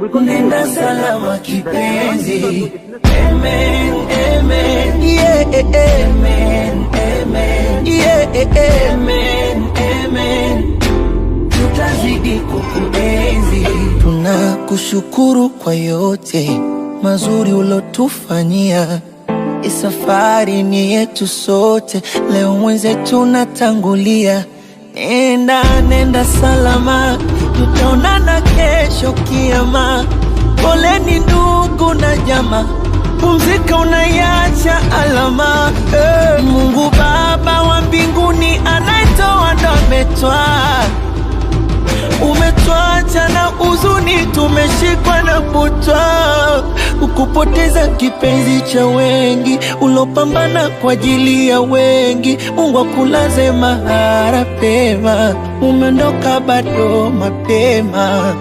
nenda salama kipenzi. Amen, amen, yeah, amen, amen, yeah, amen, amen. Tutazidi kukuenzi. Tunakushukuru kwa yote mazuri ulotufanyia. Safari ni yetu sote, leo mwenzetu natangulia. Nenda salama, tutaonana kesho kiyama. Poleni ndugu na jamaa, pumzika unaiacha alama. Mungu Baba wa mbinguni anayetoa ndo ametwaa. Umetuacha na huzuni, tumeshikwa na butwaa. Ukupoteza kipenzi cha wengi, ulopambana kwa ajili ya wengi. Mungu akulaze mahali pema, umeondoka bado mapema.